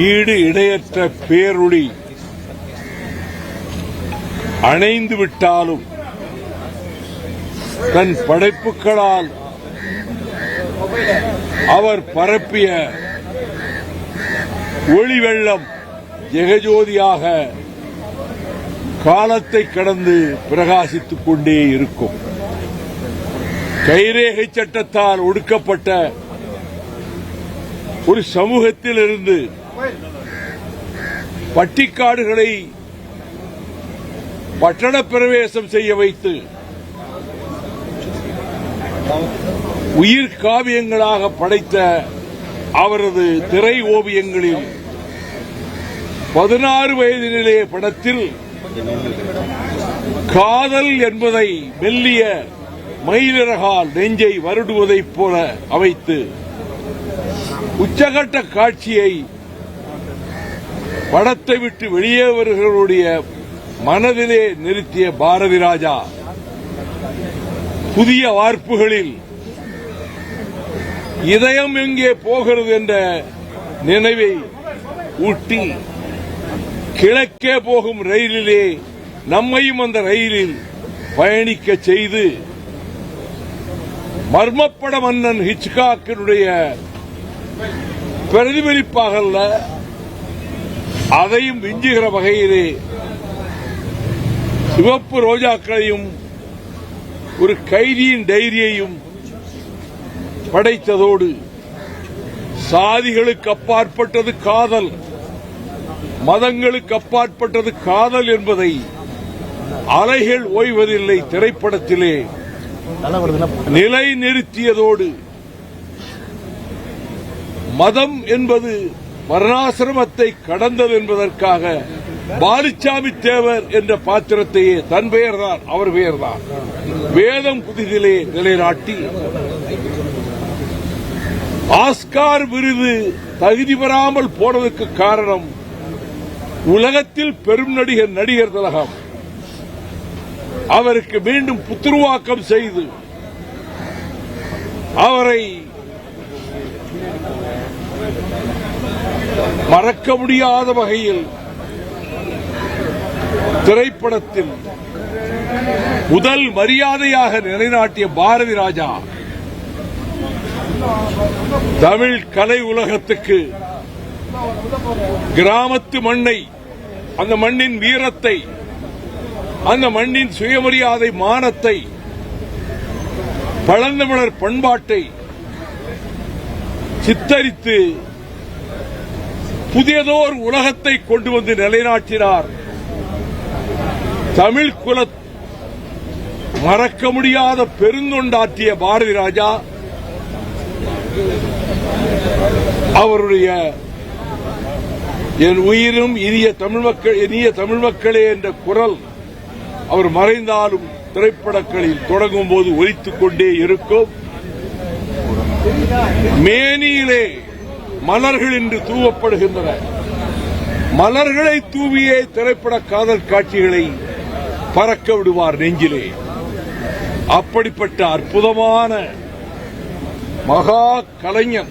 ஈடு இணையற்ற பேரொளி அணைந்து விட்டாலும் தன் படைப்புகளால் அவர் பரப்பிய ஒளி வெள்ளம் ஜெகஜோதியாக காலத்தை கடந்து பிரகாசித்துக் கொண்டே இருக்கும். கைரேகை சட்டத்தால் ஒடுக்கப்பட்ட ஒரு சமூகத்தில் இருந்து பட்டிக்காடுகளை பட்டண பிரவேசம் செய்ய வைத்து உயிர் காவியங்களாக படைத்த அவரது திரை ஓவியங்களில் 16 வயதினிலே படத்தில் காதல் என்பதை மெல்லிய மயிலிறகால் நெஞ்சை வருடுவதைப் போல அமைத்து உச்சகட்ட காட்சியை படத்தை விட்டு வெளியே வருகிறவருடைய மனதிலே நிறுத்திய பாரதி ராஜா புதிய வார்ப்புகளில் இதயம் எங்கே போகிறது என்ற நினைவை ஊட்டி கிழக்கே போகும் ரயிலிலே நம்மையும் அந்த ரயிலில் பயணிக்க செய்து மர்மப்பட மன்னன் ஹிச்காக்கினுடைய பிரதிபலிப்பாக அல்ல, அதையும் விஞ்சுகிற வகையிலே சிவப்பு ரோஜாக்களையும் ஒரு கைதியின் டைரியையும் படைத்ததோடு சாதிகளுக்கு அப்பாற்பட்டது காதல், மதங்களுக்கு அப்பாற்பட்டது காதல் என்பதை அலைகள் ஓய்வதில்லை திரைப்படத்திலே நிலைநிறுத்தியதோடு மதம் என்பது வர்ணாசிரமத்தை கடந்தது என்பதற்காக பாலுச்சாமி தேவர் என்ற பாத்திரத்தையே தன் பெயர்தான் அவர் பெயர்தான் வேதம் புதிதிலே நிலைநாட்டி ஆஸ்கார் விருது தகுதி பெறாமல் போனதுக்கு காரணம் உலகத்தில் பெரும் நடிகர் திலகம் அவருக்கு மீண்டும் புத்துருவாக்கம் செய்து அவரை மறக்க முடியாத வகையில் திரைப்படத்தில் முதல் மரியாதையாக நிலைநாட்டிய பாரதி ராஜா தமிழ் கலை உலகத்துக்கு கிராமத்து மண்ணை, அந்த மண்ணின் வீரத்தை, அந்த மண்ணின் சுயமரியாதை மானத்தை, பழந்தமிழர் பண்பாட்டை சித்தரித்து புதியதோர் உலகத்தை கொண்டு வந்து நிலைநாட்டினார். தமிழ் குல மறக்க முடியாத பெருந்தொண்டாற்றிய பாரதி ராஜா அவருடைய என் உயிரும் இனிய தமிழ் மக்களே என்ற குரல் அவர் மறைந்தாலும் திரைப்படங்களில் தொடங்கும் போது ஒலித்துக் கொண்டே இருக்கும். மேனியிலே மலர்கள் என்று தூவப்படுகின்றன. மலர்களை தூவியே திரைப்பட காதல் காட்சிகளை பறக்க விடுவார் நெஞ்சிலே. அப்படிப்பட்ட அற்புதமான மகா கலைஞன்